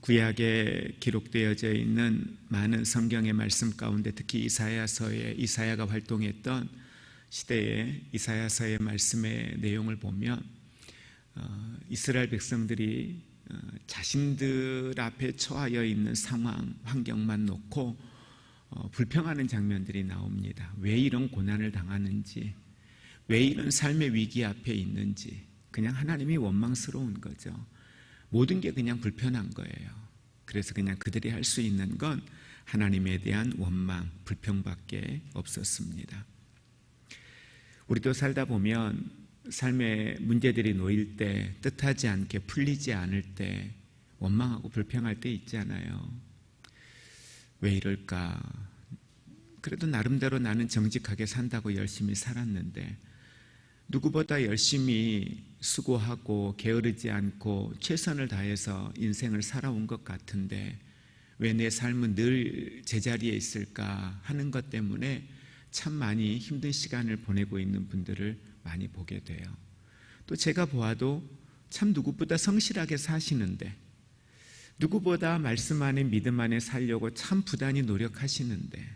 구약에 기록되어져 있는 많은 성경의 말씀 가운데 특히 이사야서에 이사야가 활동했던 시대의 이사야서의 말씀의 내용을 보면 이스라엘 백성들이 자신들 앞에 처하여 있는 상황, 환경만 놓고 불평하는 장면들이 나옵니다. 왜 이런 고난을 당하는지, 왜 이런 삶의 위기 앞에 있는지, 그냥 하나님이 원망스러운 거죠. 모든 게 그냥 불편한 거예요. 그래서 그냥 그들이 할 수 있는 건 하나님에 대한 원망, 불평밖에 없었습니다. 우리도 살다 보면 삶의 문제들이 놓일 때, 뜻하지 않게 풀리지 않을 때 원망하고 불평할 때 있잖아요. 왜 이럴까? 그래도 나름대로 나는 정직하게 산다고 열심히 살았는데, 누구보다 열심히 수고하고 게으르지 않고 최선을 다해서 인생을 살아온 것 같은데 왜 내 삶은 늘 제자리에 있을까 하는 것 때문에 참 많이 힘든 시간을 보내고 있는 분들을 많이 보게 돼요. 또 제가 보아도 참 누구보다 성실하게 사시는데, 누구보다 말씀 안에 믿음 안에 살려고 참 부단히 노력하시는데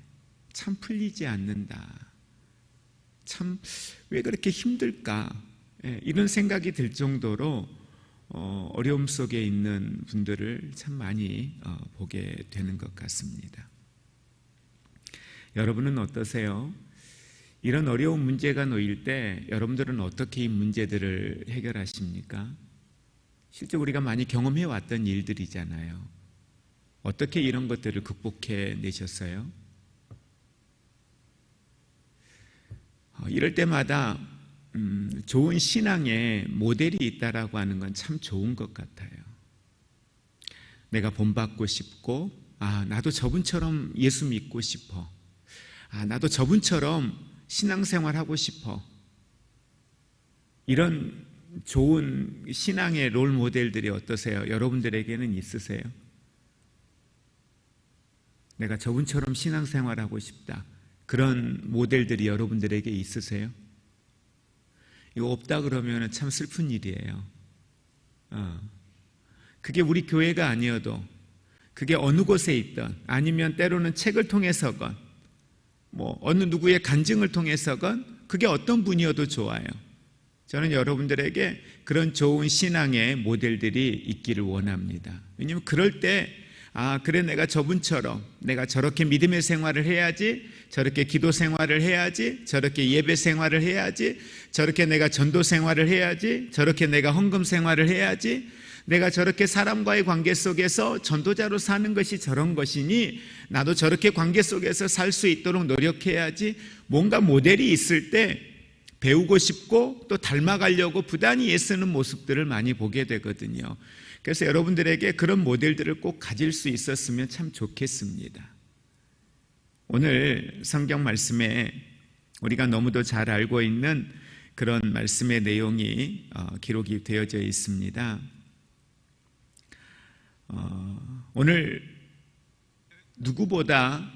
참 풀리지 않는다. 참 왜 그렇게 힘들까? 이런 생각이 들 정도로 어려움 속에 있는 분들을 참 많이 보게 되는 것 같습니다. 여러분은 어떠세요? 이런 어려운 문제가 놓일 때 여러분들은 어떻게 이 문제들을 해결하십니까? 실제 우리가 많이 경험해 왔던 일들이잖아요. 어떻게 이런 것들을 극복해 내셨어요? 이럴 때마다 좋은 신앙의 모델이 있다라고 하는 건 참 좋은 것 같아요. 내가 본받고 싶고, 나도 저분처럼 예수 믿고 싶어. 나도 저분처럼 신앙생활 하고 싶어. 이런 좋은 신앙의 롤 모델들이 어떠세요? 여러분들에게는 있으세요? 내가 저분처럼 신앙생활 하고 싶다. 그런 모델들이 여러분들에게 있으세요? 이거 없다 그러면 참 슬픈 일이에요. 그게 우리 교회가 아니어도, 그게 어느 곳에 있던, 아니면 때로는 책을 통해서건, 어느 누구의 간증을 통해서건, 그게 어떤 분이어도 좋아요. 저는 여러분들에게 그런 좋은 신앙의 모델들이 있기를 원합니다. 왜냐하면 그럴 때 그래, 내가 저분처럼 내가 저렇게 믿음의 생활을 해야지, 저렇게 기도 생활을 해야지, 저렇게 예배 생활을 해야지, 저렇게 내가 전도 생활을 해야지, 저렇게 내가 헌금 생활을 해야지, 내가 저렇게 사람과의 관계 속에서 전도자로 사는 것이 저런 것이니 나도 저렇게 관계 속에서 살 수 있도록 노력해야지. 뭔가 모델이 있을 때 배우고 싶고 또 닮아가려고 부단히 애쓰는 모습들을 많이 보게 되거든요. 그래서 여러분들에게 그런 모델들을 꼭 가질 수 있었으면 참 좋겠습니다. 오늘 성경 말씀에 우리가 너무도 잘 알고 있는 그런 말씀의 내용이 기록이 되어져 있습니다. 오늘 누구보다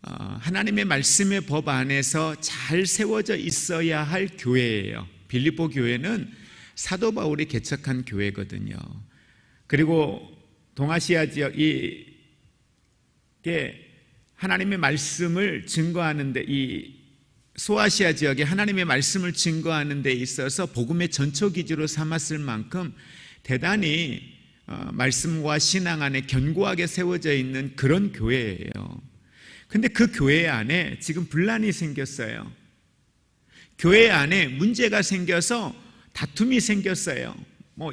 하나님의 말씀의 법 안에서 잘 세워져 있어야 할 교회예요. 빌립보 교회는 사도 바울이 개척한 교회거든요. 그리고 동아시아 지역이 하나님의 말씀을 증거하는 데, 이 소아시아 지역에 하나님의 말씀을 증거하는 데 있어서 복음의 전초기지로 삼았을 만큼 대단히 말씀과 신앙 안에 견고하게 세워져 있는 그런 교회예요. 근데 그 교회 안에 지금 분란이 생겼어요. 교회 안에 문제가 생겨서 다툼이 생겼어요.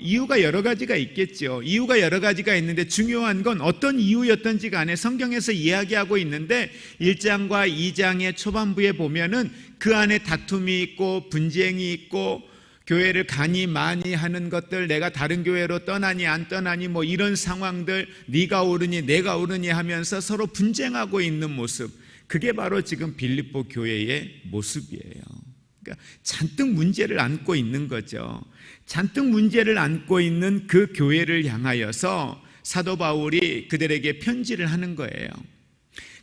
이유가 여러 가지가 있겠죠. 이유가 여러 가지가 있는데 중요한 건 어떤 이유였던지 간에 성경에서 이야기하고 있는데 1장과 2장의 초반부에 보면은 그 안에 다툼이 있고 분쟁이 있고 교회를 가니 많이 하는 것들, 내가 다른 교회로 떠나니 안 떠나니 이런 상황들, 네가 옳으니 내가 옳으니 하면서 서로 분쟁하고 있는 모습, 그게 바로 지금 빌립보 교회의 모습이에요. 그러니까 잔뜩 문제를 안고 있는 거죠. 잔뜩 문제를 안고 있는 그 교회를 향하여서 사도 바울이 그들에게 편지를 하는 거예요.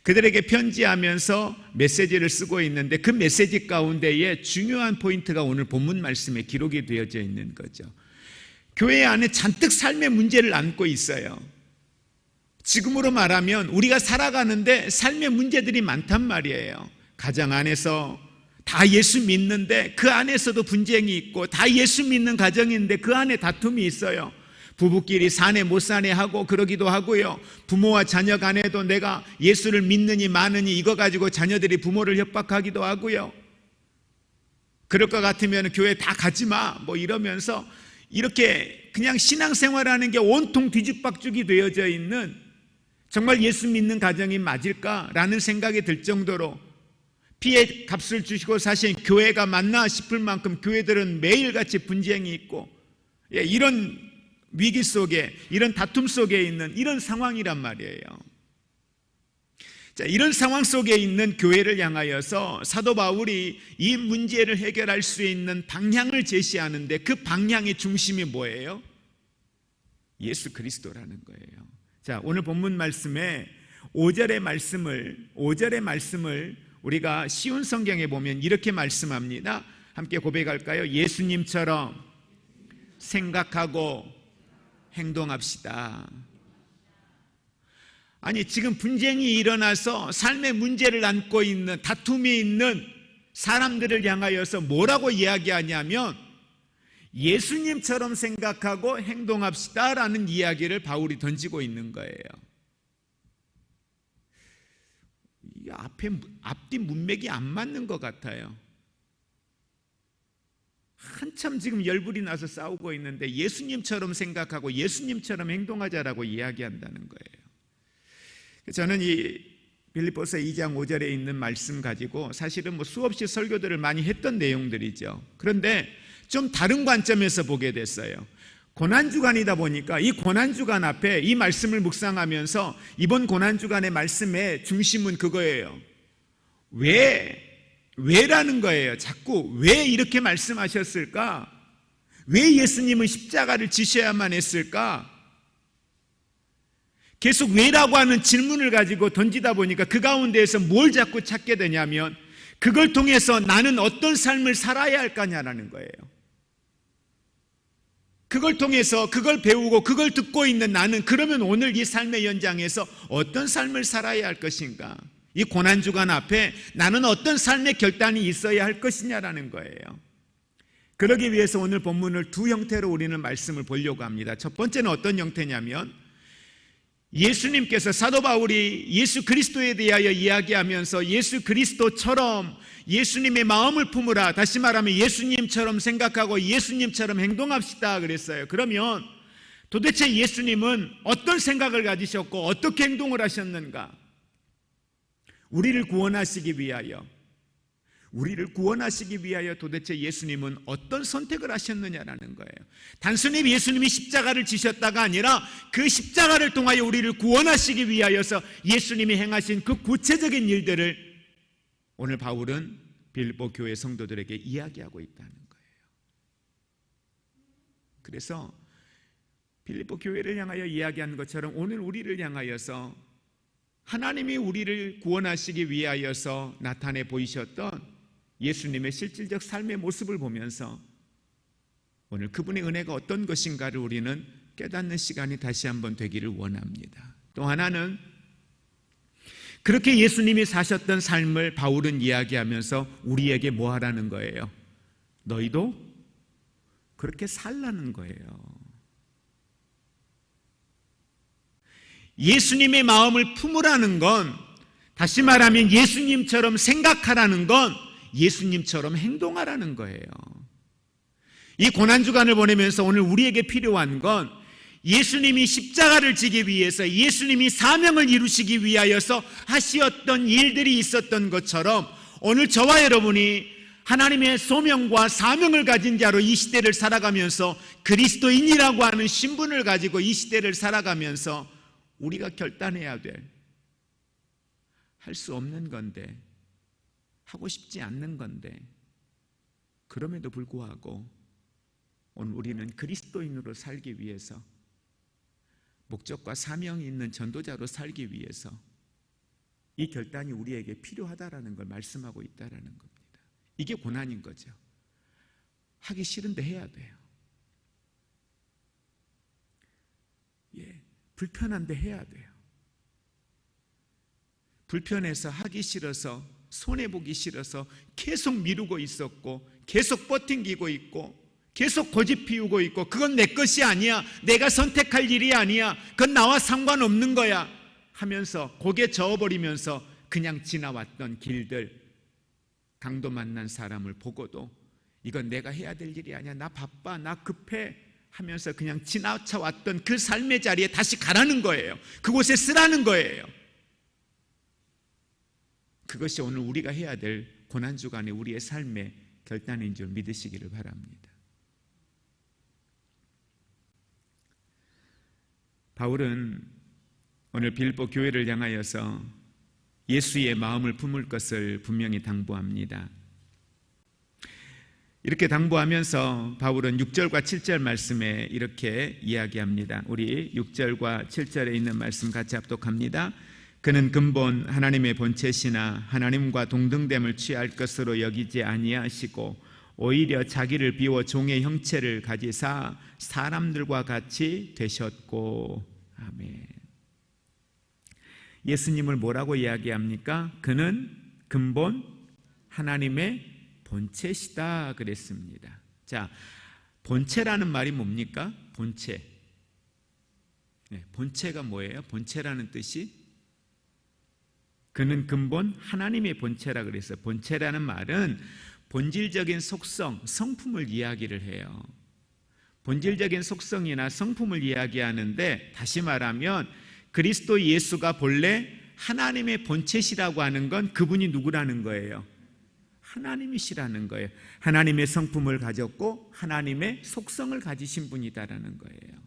그들에게 편지하면서 메시지를 쓰고 있는데 그 메시지 가운데에 중요한 포인트가 오늘 본문 말씀에 기록이 되어져 있는 거죠. 교회 안에 잔뜩 삶의 문제를 안고 있어요. 지금으로 말하면 우리가 살아가는데 삶의 문제들이 많단 말이에요. 가정 안에서 다 예수 믿는데 그 안에서도 분쟁이 있고, 다 예수 믿는 가정인데 그 안에 다툼이 있어요. 부부끼리 사내 못 사내 하고 그러기도 하고요. 부모와 자녀 간에도 내가 예수를 믿느니 마느니 이거 가지고 자녀들이 부모를 협박하기도 하고요. 그럴 것 같으면 교회 다 가지 마 뭐 이러면서 이렇게 그냥 신앙생활하는 게 온통 뒤죽박죽이 되어져 있는, 정말 예수 믿는 가정이 맞을까라는 생각이 들 정도로 피해 값을 주시고 사실 교회가 맞나 싶을 만큼 교회들은 매일같이 분쟁이 있고, 이런 위기 속에, 이런 다툼 속에 있는 이런 상황이란 말이에요. 자, 이런 상황 속에 있는 교회를 향하여서 사도 바울이 이 문제를 해결할 수 있는 방향을 제시하는데, 그 방향의 중심이 뭐예요? 예수 그리스도라는 거예요. 자, 오늘 본문 말씀에 5절의 말씀을 우리가 쉬운 성경에 보면 이렇게 말씀합니다. 함께 고백할까요? 예수님처럼 생각하고 행동합시다. 아니, 지금 분쟁이 일어나서 삶의 문제를 안고 있는, 다툼이 있는 사람들을 향하여서 뭐라고 이야기하냐면 예수님처럼 생각하고 행동합시다라는 이야기를 바울이 던지고 있는 거예요. 앞뒤 문맥이 안 맞는 것 같아요. 한참 지금 열불이 나서 싸우고 있는데 예수님처럼 생각하고 예수님처럼 행동하자라고 이야기한다는 거예요. 저는 이 빌립보서 2장 5절에 있는 말씀 가지고 사실은 수없이 설교들을 많이 했던 내용들이죠. 그런데 좀 다른 관점에서 보게 됐어요. 고난주간이다 보니까 이 고난주간 앞에 이 말씀을 묵상하면서 이번 고난주간의 말씀의 중심은 그거예요. 왜라는 거예요. 자꾸 왜 이렇게 말씀하셨을까? 왜 예수님은 십자가를 지셔야만 했을까? 계속 왜라고 하는 질문을 가지고 던지다 보니까 그 가운데에서 뭘 자꾸 찾게 되냐면, 그걸 통해서 나는 어떤 삶을 살아야 할까냐라는 거예요. 그걸 통해서 그걸 배우고 그걸 듣고 있는 나는 그러면 오늘 이 삶의 현장에서 어떤 삶을 살아야 할 것인가? 이 고난주간 앞에 나는 어떤 삶의 결단이 있어야 할 것이냐라는 거예요. 그러기 위해서 오늘 본문을 두 형태로 우리는 말씀을 보려고 합니다. 첫 번째는 어떤 형태냐면, 예수님께서, 사도 바울이 예수 그리스도에 대하여 이야기하면서 예수 그리스도처럼 예수님의 마음을 품으라, 다시 말하면 예수님처럼 생각하고 예수님처럼 행동합시다 그랬어요. 그러면 도대체 예수님은 어떤 생각을 가지셨고 어떻게 행동을 하셨는가? 우리를 구원하시기 위하여 도대체 예수님은 어떤 선택을 하셨느냐라는 거예요. 단순히 예수님이 십자가를 지셨다가 아니라 그 십자가를 통하여 우리를 구원하시기 위하여서 예수님이 행하신 그 구체적인 일들을 오늘 바울은 빌립보 교회 성도들에게 이야기하고 있다는 거예요. 그래서 빌립보 교회를 향하여 이야기하는 것처럼 오늘 우리를 향하여서 하나님이 우리를 구원하시기 위하여서 나타내 보이셨던 예수님의 실질적 삶의 모습을 보면서 오늘 그분의 은혜가 어떤 것인가를 우리는 깨닫는 시간이 다시 한번 되기를 원합니다. 또 하나는 그렇게 예수님이 사셨던 삶을 바울은 이야기하면서 우리에게 뭐 하라는 거예요? 너희도 그렇게 살라는 거예요. 예수님의 마음을 품으라는 건, 다시 말하면 예수님처럼 생각하라는 건 예수님처럼 행동하라는 거예요. 이 고난주간을 보내면서 오늘 우리에게 필요한 건 예수님이 십자가를 지기 위해서, 예수님이 사명을 이루시기 위하여서 하시었던 일들이 있었던 것처럼 오늘 저와 여러분이 하나님의 소명과 사명을 가진 자로 이 시대를 살아가면서 그리스도인이라고 하는 신분을 가지고 이 시대를 살아가면서 우리가 결단해야 될, 할 수 없는 건데, 하고 싶지 않는 건데, 그럼에도 불구하고 오늘 우리는 그리스도인으로 살기 위해서, 목적과 사명이 있는 전도자로 살기 위해서 이 결단이 우리에게 필요하다라는 걸 말씀하고 있다라는 겁니다. 이게 고난인 거죠. 하기 싫은데 해야 돼요. 불편한데 해야 돼요. 불편해서 하기 싫어서 손해보기 싫어서 계속 미루고 있었고 계속 버팅기고 있고 계속 고집 피우고 있고 그건 내 것이 아니야, 내가 선택할 일이 아니야, 그건 나와 상관없는 거야 하면서 고개 저어버리면서 그냥 지나왔던 길들, 강도 만난 사람을 보고도 이건 내가 해야 될 일이 아니야, 나 바빠, 나 급해 하면서 그냥 지나쳐왔던 그 삶의 자리에 다시 가라는 거예요. 그곳에 쓰라는 거예요. 그것이 오늘 우리가 해야 될 고난주간의 우리의 삶의 결단인 줄 믿으시기를 바랍니다. 바울은 오늘 빌립보 교회를 향하여서 예수의 마음을 품을 것을 분명히 당부합니다. 이렇게 당부하면서 바울은 6절과 7절 말씀에 이렇게 이야기합니다. 우리 6절과 7절에 있는 말씀 같이 합독합니다. 그는 근본 하나님의 본체시나 하나님과 동등됨을 취할 것으로 여기지 아니하시고 오히려 자기를 비워 종의 형체를 가지사 사람들과 같이 되셨고. 아멘. 예수님을 뭐라고 이야기합니까? 그는 근본 하나님의 본체시다 그랬습니다. 자, 본체라는 말이 뭡니까? 본체. 본체가 뭐예요? 본체라는 뜻이 그는 근본 하나님의 본체라 그랬어요. 본체라는 말은 본질적인 속성, 성품을 이야기를 해요. 본질적인 속성이나 성품을 이야기하는데, 다시 말하면 그리스도 예수가 본래 하나님의 본체시라고 하는 건 그분이 누구라는 거예요? 하나님이시라는 거예요. 하나님의 성품을 가졌고 하나님의 속성을 가지신 분이다라는 거예요.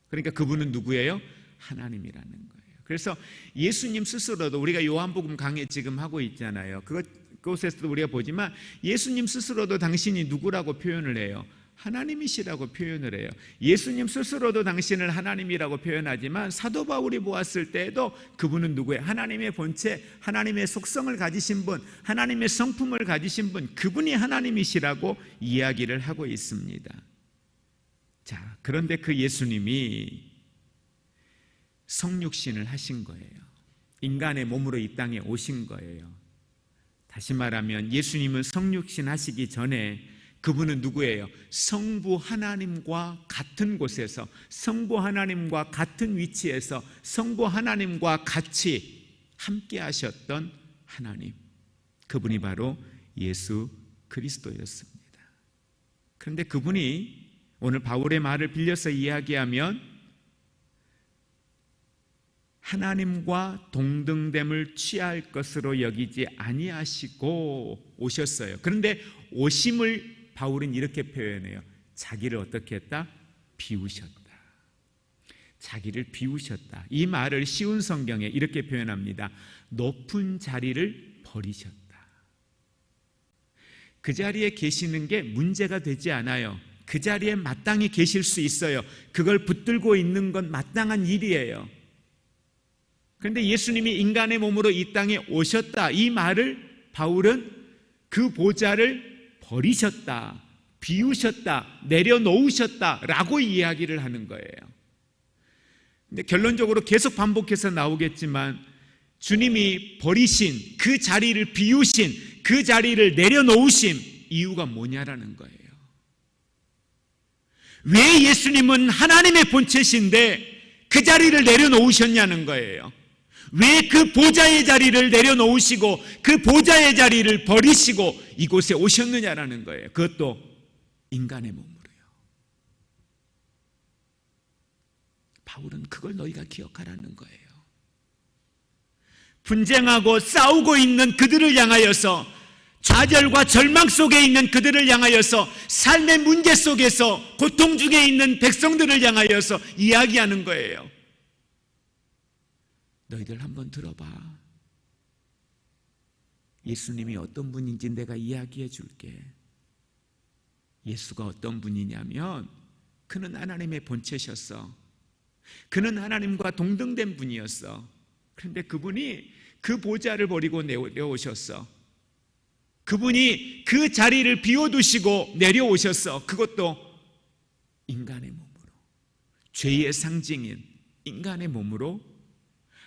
그러니까 그분은 누구예요? 하나님이라는 거예요. 그래서 예수님 스스로도, 우리가 요한복음 강해 지금 하고 있잖아요. 그곳에서도 우리가 보지만 예수님 스스로도 당신이 누구라고 표현을 해요? 하나님이시라고 표현을 해요. 예수님 스스로도 당신을 하나님이라고 표현하지만 사도 바울이 보았을 때에도 그분은 누구예요? 하나님의 본체, 하나님의 속성을 가지신 분, 하나님의 성품을 가지신 분, 그분이 하나님이시라고 이야기를 하고 있습니다. 자, 그런데 그 예수님이 성육신을 하신 거예요. 인간의 몸으로 이 땅에 오신 거예요. 다시 말하면 예수님은 성육신 하시기 전에 그분은 누구예요? 성부 하나님과 같은 곳에서, 성부 하나님과 같은 위치에서 성부 하나님과 같이 함께 하셨던 하나님, 그분이 바로 예수 그리스도였습니다. 그런데 그분이 오늘 바울의 말을 빌려서 이야기하면 하나님과 동등됨을 취할 것으로 여기지 아니하시고 오셨어요. 그런데 오심을 바울은 이렇게 표현해요. 자기를 어떻게 했다? 비우셨다. 자기를 비우셨다. 이 말을 쉬운 성경에 이렇게 표현합니다. 높은 자리를 버리셨다. 그 자리에 계시는 게 문제가 되지 않아요. 그 자리에 마땅히 계실 수 있어요. 그걸 붙들고 있는 건 마땅한 일이에요. 그런데 예수님이 인간의 몸으로 이 땅에 오셨다. 이 말을 바울은 그 보좌를 버리셨다, 비우셨다, 내려놓으셨다 라고 이야기를 하는 거예요. 근데 결론적으로 계속 반복해서 나오겠지만 주님이 버리신 그 자리를 비우신, 그 자리를 내려놓으신 이유가 뭐냐라는 거예요. 왜 예수님은 하나님의 본체신데 그 자리를 내려놓으셨냐는 거예요. 왜 그 보좌의 자리를 내려놓으시고 그 보좌의 자리를 버리시고 이곳에 오셨느냐라는 거예요. 그것도 인간의 몸으로요. 바울은 그걸 너희가 기억하라는 거예요. 분쟁하고 싸우고 있는 그들을 향하여서, 좌절과 절망 속에 있는 그들을 향하여서, 삶의 문제 속에서 고통 중에 있는 백성들을 향하여서 이야기하는 거예요. 너희들 한번 들어봐. 예수님이 어떤 분인지 내가 이야기해 줄게. 예수가 어떤 분이냐면 그는 하나님의 본체셨어. 그는 하나님과 동등된 분이었어. 그런데 그분이 그 보좌를 버리고 내려오셨어. 그분이 그 자리를 비워두시고 내려오셨어. 그것도 인간의 몸으로, 죄의 상징인 인간의 몸으로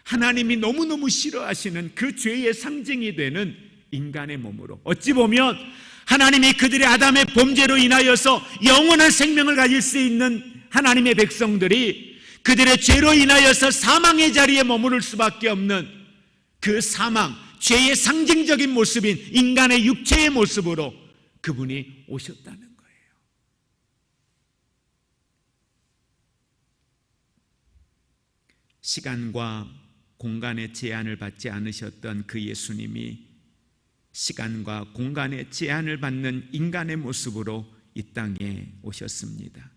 하나님이 너무너무 싫어하시는 그 죄의 상징이 되는 인간의 몸으로, 어찌 보면 하나님이 그들의 아담의 범죄로 인하여서 영원한 생명을 가질 수 있는 하나님의 백성들이 그들의 죄로 인하여서 사망의 자리에 머무를 수밖에 없는 그 사망, 죄의 상징적인 모습인 인간의 육체의 모습으로 그분이 오셨다는 거예요. 시간과 공간의 제한을 받지 않으셨던 그 예수님이 시간과 공간의 제한을 받는 인간의 모습으로 이 땅에 오셨습니다.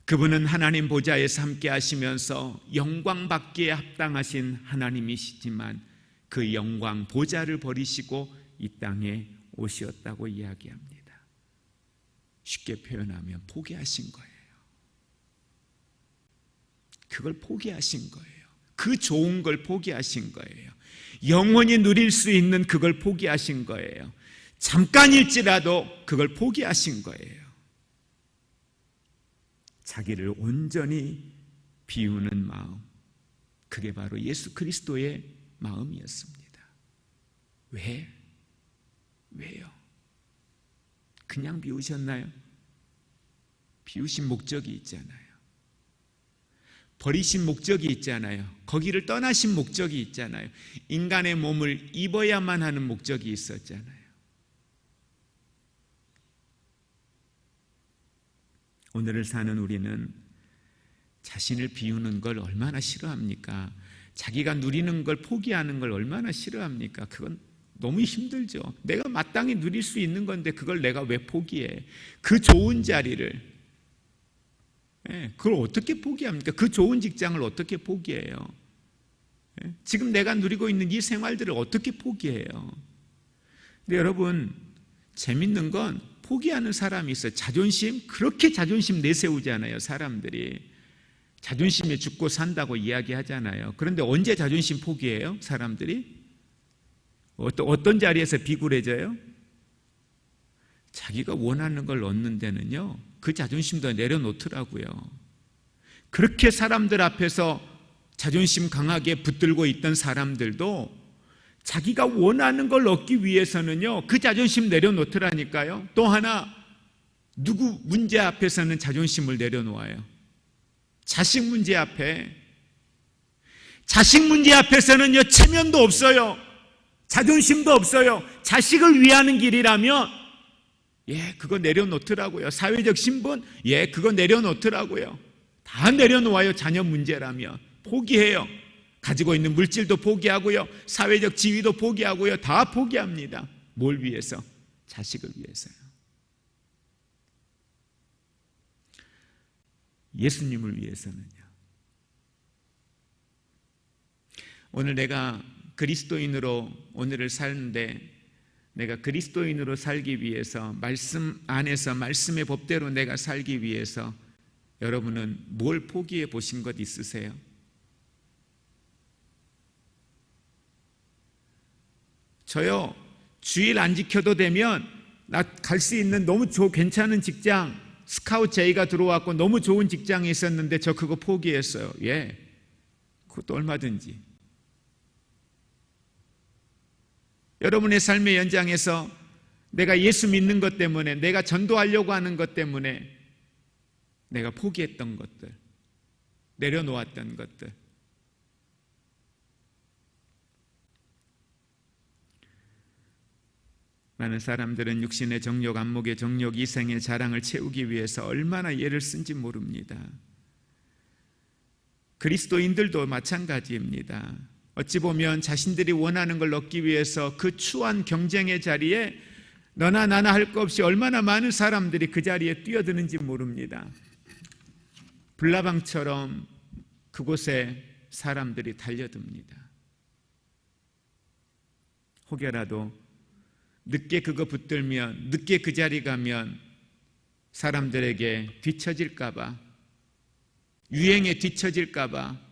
그분은 하나님 보좌에서 함께 하시면서 영광 받기에 합당하신 하나님이시지만 그 영광 보좌를 버리시고 이 땅에 오셨다고 이야기합니다. 쉽게 표현하면 포기하신 거예요. 그걸 포기하신 거예요. 그 좋은 걸 포기하신 거예요. 영원히 누릴 수 있는 그걸 포기하신 거예요. 잠깐일지라도 그걸 포기하신 거예요. 자기를 온전히 비우는 마음, 그게 바로 예수 그리스도의 마음이었습니다. 왜요? 그냥 비우셨나요? 비우신 목적이 있잖아요. 버리신 목적이 있잖아요. 거기를 떠나신 목적이 있잖아요. 인간의 몸을 입어야만 하는 목적이 있었잖아요. 오늘을 사는 우리는 자신을 비우는 걸 얼마나 싫어합니까? 자기가 누리는 걸 포기하는 걸 얼마나 싫어합니까? 그건 너무 힘들죠. 내가 마땅히 누릴 수 있는 건데 그걸 내가 왜 포기해? 그 좋은 자리를, 그걸 어떻게 포기합니까? 그 좋은 직장을 어떻게 포기해요? 지금 내가 누리고 있는 이 생활들을 어떻게 포기해요? 근데 여러분, 재밌는 건 포기하는 사람이 있어요. 자존심, 그렇게 자존심 내세우잖아요. 사람들이 자존심에 죽고 산다고 이야기하잖아요. 그런데 언제 자존심 포기해요? 사람들이 어떤 자리에서 비굴해져요? 자기가 원하는 걸 얻는 데는요, 그 자존심도 내려놓더라고요. 그렇게 사람들 앞에서 자존심 강하게 붙들고 있던 사람들도 자기가 원하는 걸 얻기 위해서는요, 그 자존심 내려놓더라니까요. 또 하나, 누구 문제 앞에서는 자존심을 내려놓아요. 자식 문제 앞에서는요, 체면도 없어요. 자존심도 없어요. 자식을 위하는 길이라면 그거 내려놓더라고요. 사회적 신분, 그거 내려놓더라고요. 다 내려놓아요. 자녀 문제라면 포기해요. 가지고 있는 물질도 포기하고요, 사회적 지위도 포기하고요, 다 포기합니다. 뭘 위해서? 자식을 위해서요. 예수님을 위해서는요. 오늘 내가 그리스도인으로 오늘을 사는데, 내가 그리스도인으로 살기 위해서, 말씀 안에서 말씀의 법대로 내가 살기 위해서 여러분은 뭘 포기해 보신 것 있으세요? 저요, 주일 안 지켜도 되면 나 갈 수 있는 너무 괜찮은 직장, 스카우트 제의가 들어왔고 너무 좋은 직장에 있었는데 저 그거 포기했어요. 그것도 얼마든지. 여러분의 삶의 연장에서 내가 예수 믿는 것 때문에, 내가 전도하려고 하는 것 때문에 내가 포기했던 것들, 내려놓았던 것들, 많은 사람들은 육신의 정욕, 안목의 정욕, 이생의 자랑을 채우기 위해서 얼마나 애를 쓴지 모릅니다. 그리스도인들도 마찬가지입니다. 어찌 보면 자신들이 원하는 걸 얻기 위해서 그 추한 경쟁의 자리에 너나 나나 할 것 없이 얼마나 많은 사람들이 그 자리에 뛰어드는지 모릅니다. 불나방처럼 그곳에 사람들이 달려듭니다. 혹여라도 늦게 그거 붙들면, 늦게 그 자리 가면 사람들에게 뒤처질까봐, 유행에 뒤처질까봐,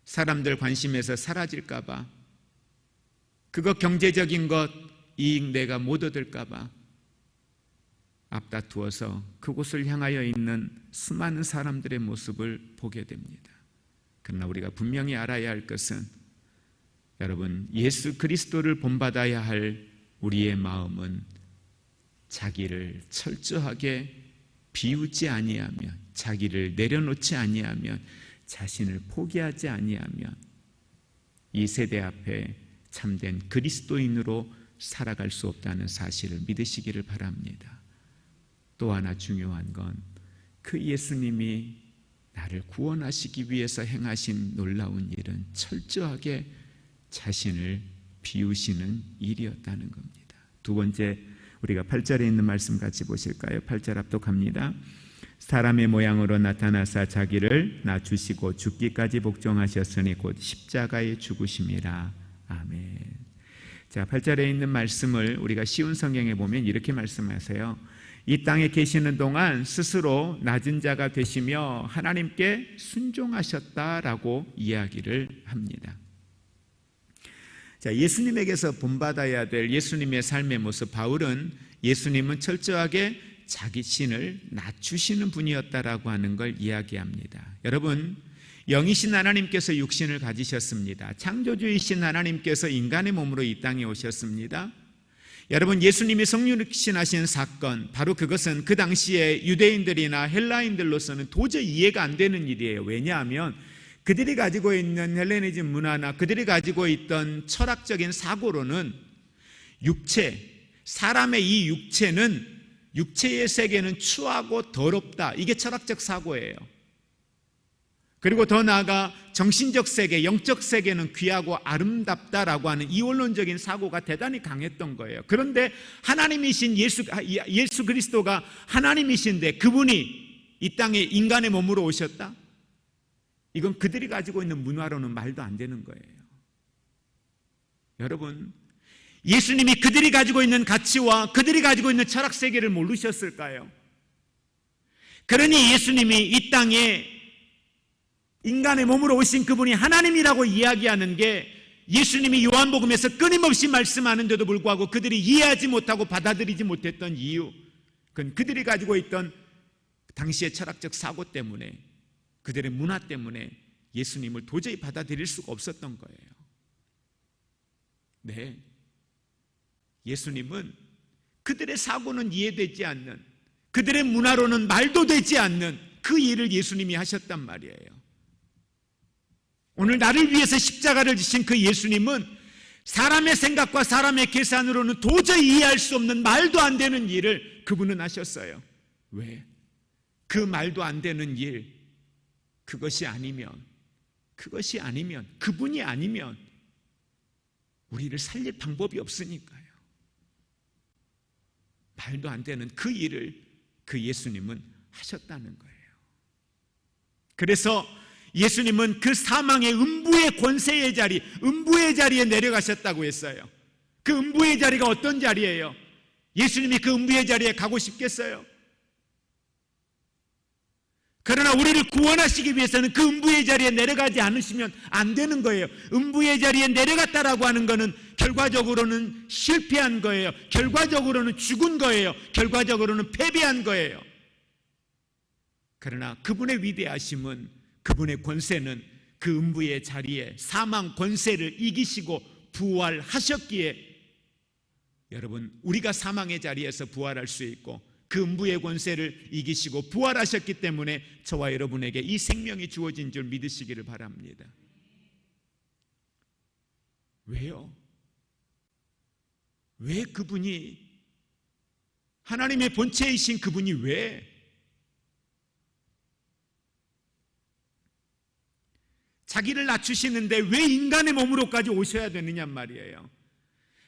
사람들 관심에서 사라질까봐, 그거 경제적인 것, 이익 내가 못 얻을까봐 앞다투어서 그곳을 향하여 있는 수많은 사람들의 모습을 보게 됩니다. 그러나 우리가 분명히 알아야 할 것은 여러분, 예수 그리스도를 본받아야 할 우리의 마음은 자기를 철저하게 비우지 아니하면, 자기를 내려놓지 아니하면, 자신을 포기하지 아니하면 이 세대 앞에 참된 그리스도인으로 살아갈 수 없다는 사실을 믿으시기를 바랍니다. 또 하나 중요한 건 그 예수님이 나를 구원하시기 위해서 행하신 놀라운 일은 철저하게 자신을 비우시는 일이었다는 겁니다. 두 번째, 우리가 8절에 있는 말씀 같이 보실까요? 8절 압독합니다. 사람의 모양으로 나타나사 자기를 낮추시고 죽기까지 복종하셨으니 곧 십자가에 죽으심이라. 아멘. 자, 8절에 있는 말씀을 우리가 쉬운 성경에 보면 이렇게 말씀하세요. 이 땅에 계시는 동안 스스로 낮은 자가 되시며 하나님께 순종하셨다라고 이야기를 합니다. 자, 예수님에게서 본받아야 될 예수님의 삶의 모습, 바울은 예수님은 철저하게 자기 신을 낮추시는 분이었다라고 하는 걸 이야기합니다. 여러분, 영이신 하나님께서 육신을 가지셨습니다. 창조주이신 하나님께서 인간의 몸으로 이 땅에 오셨습니다. 여러분, 예수님이 성육신하신 사건, 바로 그것은 그 당시에 유대인들이나 헬라인들로서는 도저히 이해가 안 되는 일이에요. 왜냐하면 그들이 가지고 있는 헬레니즘 문화나 그들이 가지고 있던 철학적인 사고로는 사람의 이 육체의 세계는 추하고 더럽다, 이게 철학적 사고예요. 그리고 더 나아가 정신적 세계, 영적 세계는 귀하고 아름답다라고 하는 이원론적인 사고가 대단히 강했던 거예요. 그런데 하나님이신 예수 그리스도가 하나님이신데 그분이 이 땅에 인간의 몸으로 오셨다? 이건 그들이 가지고 있는 문화로는 말도 안 되는 거예요. 여러분, 예수님이 그들이 가지고 있는 가치와 그들이 가지고 있는 철학 세계를 모르셨을까요? 그러니 예수님이 이 땅에 인간의 몸으로 오신 그분이 하나님이라고 이야기하는 게 예수님이 요한복음에서 끊임없이 말씀하는데도 불구하고 그들이 이해하지 못하고 받아들이지 못했던 이유, 그건 그들이 가지고 있던 당시의 철학적 사고 때문에, 그들의 문화 때문에 예수님을 도저히 받아들일 수가 없었던 거예요. 네, 예수님은 그들의 사고는 이해되지 않는, 그들의 문화로는 말도 되지 않는 그 일을 예수님이 하셨단 말이에요. 오늘 나를 위해서 십자가를 지신 그 예수님은 사람의 생각과 사람의 계산으로는 도저히 이해할 수 없는 말도 안 되는 일을 그분은 하셨어요. 왜? 그 말도 안 되는 일, 그것이 아니면, 그분이 아니면 우리를 살릴 방법이 없으니까요. 말도 안 되는 그 일을 그 예수님은 하셨다는 거예요. 그래서 예수님은 그 사망의 음부의 권세의 자리, 음부의 자리에 내려가셨다고 했어요. 그 음부의 자리가 어떤 자리예요? 예수님이 그 음부의 자리에 가고 싶겠어요? 그러나 우리를 구원하시기 위해서는 그 음부의 자리에 내려가지 않으시면 안 되는 거예요. 음부의 자리에 내려갔다라고 하는 것은 결과적으로는 실패한 거예요. 결과적으로는 죽은 거예요. 결과적으로는 패배한 거예요. 그러나 그분의 위대하심은, 그분의 권세는 그 음부의 자리에 사망 권세를 이기시고 부활하셨기에, 여러분, 우리가 사망의 자리에서 부활할 수 있고 그 음부의 권세를 이기시고 부활하셨기 때문에 저와 여러분에게 이 생명이 주어진 줄 믿으시기를 바랍니다. 왜요? 왜 그분이, 하나님의 본체이신 그분이 왜 자기를 낮추시는데 왜 인간의 몸으로까지 오셔야 되느냐 말이에요.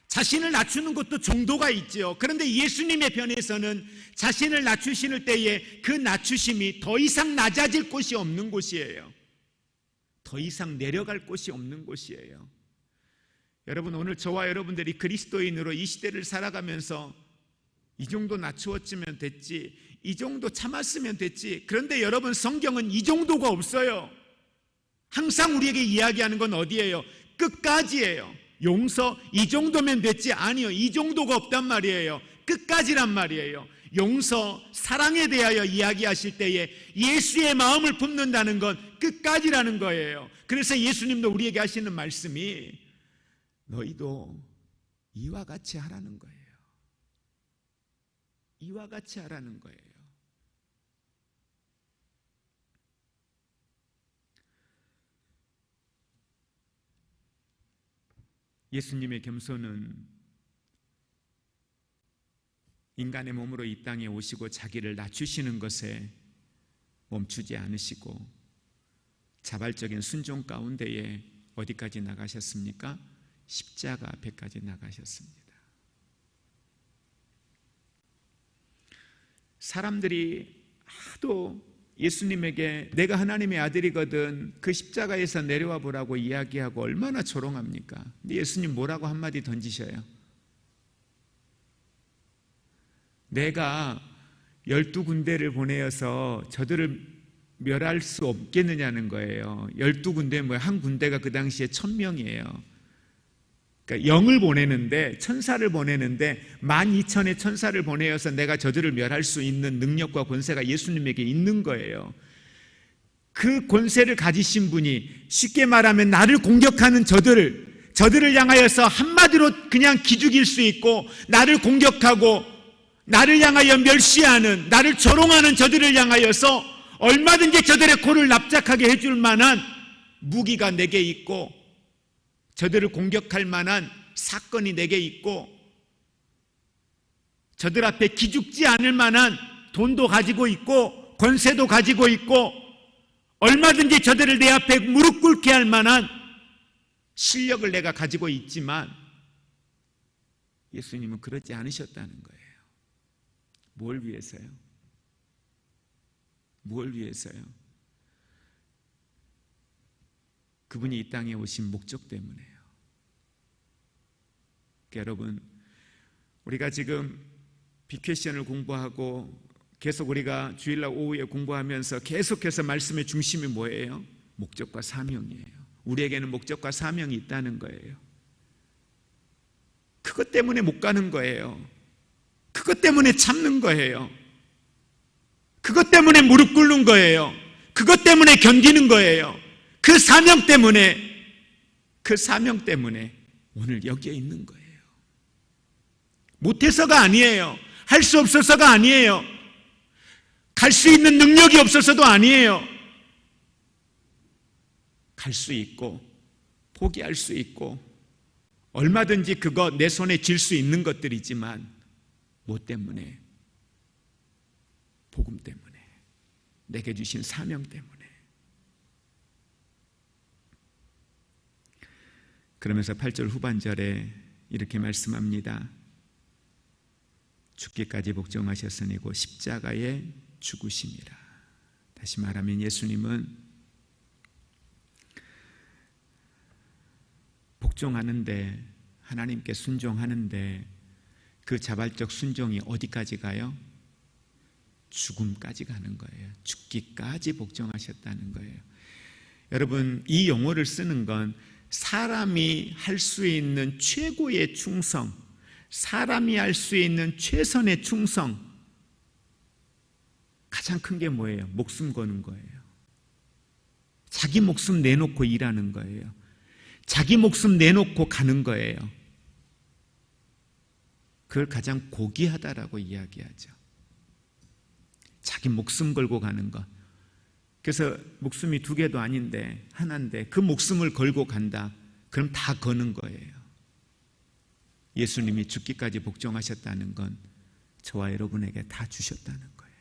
자신을 낮추는 것도 정도가 있죠. 그런데 예수님의 편에서는 자신을 낮추실 때에 그 낮추심이 더 이상 낮아질 곳이 없는 곳이에요. 더 이상 내려갈 곳이 없는 곳이에요. 여러분, 오늘 저와 여러분들이 그리스도인으로 이 시대를 살아가면서 이 정도 낮추었으면 됐지, 이 정도 참았으면 됐지, 그런데 여러분, 성경은 이 정도가 없어요. 항상 우리에게 이야기하는 건 어디예요? 끝까지예요. 용서 이 정도면 됐지, 아니요, 이 정도가 없단 말이에요. 끝까지란 말이에요. 용서, 사랑에 대하여 이야기하실 때에 예수의 마음을 품는다는 건 끝까지라는 거예요. 그래서 예수님도 우리에게 하시는 말씀이 너희도 이와 같이 하라는 거예요. 이와 같이 하라는 거예요. 예수님의 겸손은 인간의 몸으로 이 땅에 오시고 자기를 낮추시는 것에 멈추지 않으시고 자발적인 순종 가운데에 어디까지 나가셨습니까? 십자가 앞에까지 나가셨습니다. 사람들이 하도 예수님에게 내가 하나님의 아들이거든 그 십자가에서 내려와 보라고 이야기하고 얼마나 조롱합니까? 근데 예수님 뭐라고 한마디 던지셔요? 내가 12군데를 보내어서 저들을 멸할 수 없겠느냐는 거예요. 12군데 한 군데가 그 당시에 1000명이에요. 그러니까 영을 보내는데, 천사를 보내는데 12,000의 천사를 보내어서 내가 저들을 멸할 수 있는 능력과 권세가 예수님에게 있는 거예요. 그 권세를 가지신 분이 쉽게 말하면 나를 공격하는 저들을 향하여서 한마디로 그냥 기죽일 수 있고, 나를 공격하고 나를 향하여 멸시하는, 나를 조롱하는 저들을 향하여서 얼마든지 저들의 코를 납작하게 해줄 만한 무기가 내게 있고, 저들을 공격할 만한 사건이 내게 있고, 저들 앞에 기죽지 않을 만한 돈도 가지고 있고 권세도 가지고 있고, 얼마든지 저들을 내 앞에 무릎 꿇게 할 만한 실력을 내가 가지고 있지만 예수님은 그러지 않으셨다는 거예요. 뭘 위해서요? 뭘 위해서요? 그분이 이 땅에 오신 목적 때문에요. 그러니까 여러분, 우리가 지금 빅퀘션을 공부하고 계속 우리가 주일날 오후에 공부하면서 계속해서 말씀의 중심이 뭐예요? 목적과 사명이에요. 우리에게는 목적과 사명이 있다는 거예요. 그것 때문에 못 가는 거예요. 그것 때문에 참는 거예요. 그것 때문에 무릎 꿇는 거예요. 그것 때문에 견디는 거예요. 그 사명 때문에 오늘 여기에 있는 거예요. 못해서가 아니에요. 할 수 없어서가 아니에요. 갈 수 있는 능력이 없어서도 아니에요. 갈 수 있고 포기할 수 있고 얼마든지 그거 내 손에 쥘 수 있는 것들이지만, 뭐 때문에? 복음 때문에, 내게 주신 사명 때문에. 그러면서 8절 후반절에 이렇게 말씀합니다. 죽기까지 복종하셨으니 곧 십자가에 죽으심이라. 다시 말하면 예수님은 복종하는데, 하나님께 순종하는데 그 자발적 순종이 어디까지 가요? 죽음까지 가는 거예요. 죽기까지 복종하셨다는 거예요. 여러분, 이 용어를 쓰는 건 사람이 할 수 있는 최고의 충성, 사람이 할 수 있는 최선의 충성, 가장 큰 게 뭐예요? 목숨 거는 거예요. 자기 목숨 내놓고 일하는 거예요. 자기 목숨 내놓고 가는 거예요. 그걸 가장 고귀하다라고 이야기하죠. 자기 목숨 걸고 가는 것. 그래서 목숨이 2개도 아닌데 하나인데 그 목숨을 걸고 간다. 그럼 다 거는 거예요. 예수님이 죽기까지 복종하셨다는 건 저와 여러분에게 다 주셨다는 거예요.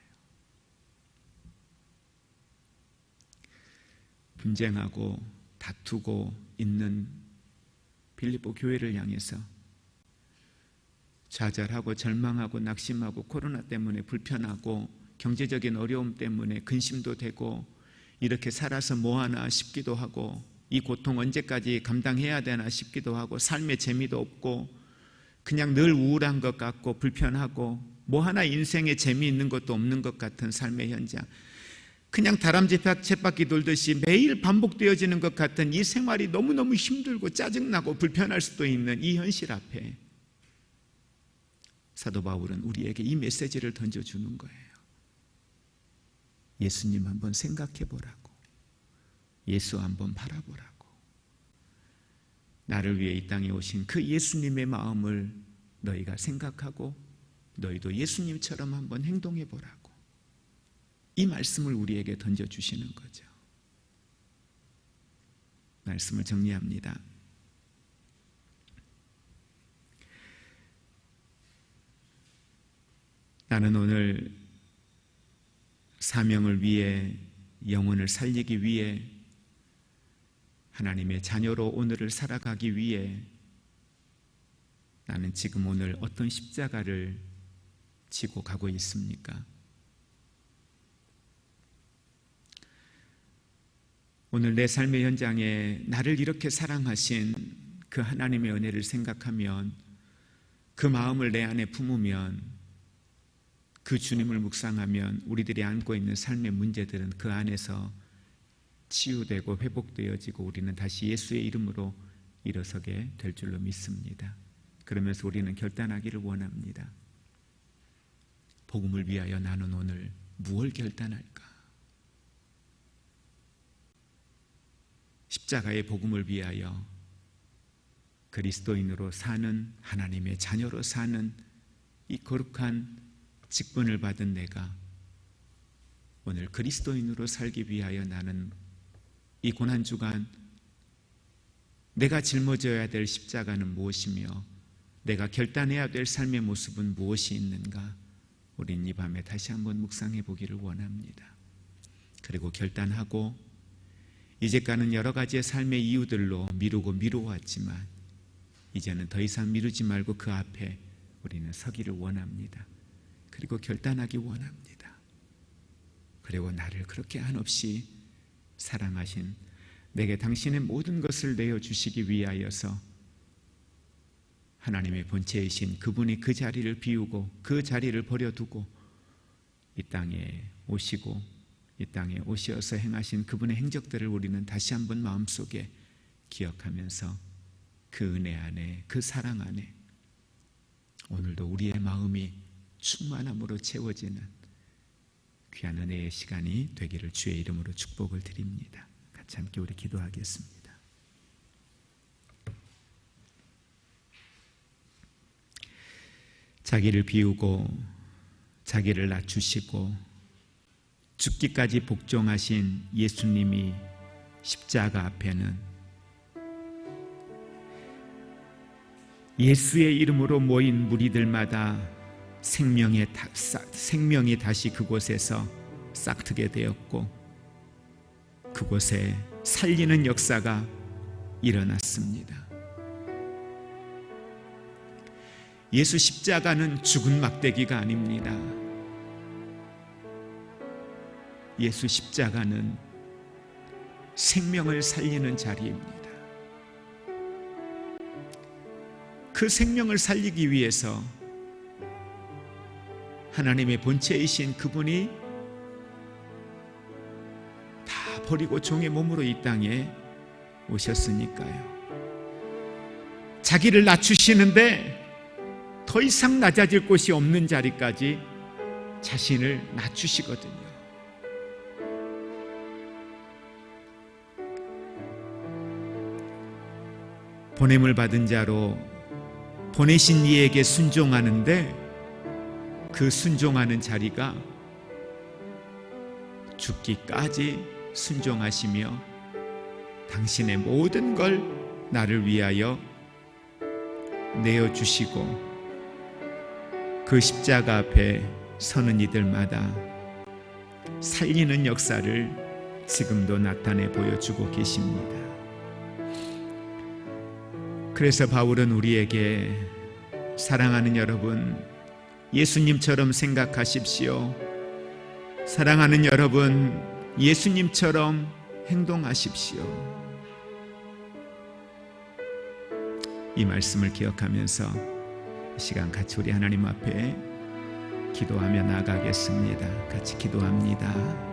분쟁하고 다투고 있는 빌립보 교회를 향해서 좌절하고 절망하고 낙심하고 코로나 때문에 불편하고 경제적인 어려움 때문에 근심도 되고 이렇게 살아서 뭐하나 싶기도 하고 이 고통 언제까지 감당해야 되나 싶기도 하고 삶의 재미도 없고 그냥 늘 우울한 것 같고 불편하고 뭐하나 인생에 재미있는 것도 없는 것 같은 삶의 현장, 그냥 다람쥐 쳇바퀴 돌듯이 매일 반복되어지는 것 같은 이 생활이 너무너무 힘들고 짜증나고 불편할 수도 있는 이 현실 앞에 사도 바울은 우리에게 이 메시지를 던져주는 거예요. 예수님 한번 생각해 보라고. 예수 한번 바라보라고. 나를 위해 이 땅에 오신 그 예수님의 마음을 너희가 생각하고 너희도 예수님처럼 한번 행동해 보라고. 이 말씀을 우리에게 던져주시는 거죠. 말씀을 정리합니다. 나는 오늘 사명을 위해, 영혼을 살리기 위해, 하나님의 자녀로 오늘을 살아가기 위해 나는 지금 오늘 어떤 십자가를 지고 가고 있습니까? 오늘 내 삶의 현장에 나를 이렇게 사랑하신 그 하나님의 은혜를 생각하면, 그 마음을 내 안에 품으면, 그 주님을 묵상하면 우리들이 안고 있는 삶의 문제들은 그 안에서 치유되고 회복되어지고 우리는 다시 예수의 이름으로 일어서게 될 줄로 믿습니다. 그러면서 우리는 결단하기를 원합니다. 복음을 위하여 나는 오늘 무엇을 결단할까? 십자가의 복음을 위하여 그리스도인으로 사는, 하나님의 자녀로 사는 이 거룩한 직분을 받은 내가 오늘 그리스도인으로 살기 위하여 나는 이 고난주간 내가 짊어져야 될 십자가는 무엇이며 내가 결단해야 될 삶의 모습은 무엇이 있는가? 우린 이 밤에 다시 한번 묵상해 보기를 원합니다. 그리고 결단하고 이제까지는 여러 가지의 삶의 이유들로 미루고 미루어왔지만 이제는 더 이상 미루지 말고 그 앞에 우리는 서기를 원합니다. 그리고 결단하기 원합니다. 그리고 나를 그렇게 한없이 사랑하신, 내게 당신의 모든 것을 내어주시기 위하여서 하나님의 본체이신 그분이 그 자리를 비우고 그 자리를 버려두고 이 땅에 오시고 이 땅에 오셔서 행하신 그분의 행적들을 우리는 다시 한번 마음속에 기억하면서 그 은혜 안에, 그 사랑 안에 오늘도 우리의 마음이 충만함으로 채워지는 귀한 은혜의 시간이 되기를 주의 이름으로 축복을 드립니다. 같이 함께 우리 기도하겠습니다. 자기를 비우고 자기를 낮추시고 죽기까지 복종하신 예수님이 십자가 앞에는 예수의 이름으로 모인 무리들마다 생명이 다시 그곳에서 싹트게 되었고 그곳에 살리는 역사가 일어났습니다. 예수 십자가는 죽은 막대기가 아닙니다. 예수 십자가는 생명을 살리는 자리입니다. 그 생명을 살리기 위해서 하나님의 본체이신 그분이 다 버리고 종의 몸으로 이 땅에 오셨으니까요. 자기를 낮추시는데 더 이상 낮아질 곳이 없는 자리까지 자신을 낮추시거든요. 보냄을 받은 자로 보내신 이에게 순종하는데 그 순종하는 자리가 죽기까지 순종하시며 당신의 모든 걸 나를 위하여 내어주시고 그 십자가 앞에 서는 이들마다 살리는 역사를 지금도 나타내 보여주고 계십니다. 그래서 바울은 우리에게 사랑하는 여러분, 예수님처럼 생각하십시오. 사랑하는 여러분, 예수님처럼 행동하십시오. 이 말씀을 기억하면서 이 시간 같이 우리 하나님 앞에 기도하며 나아가겠습니다. 같이 기도합니다.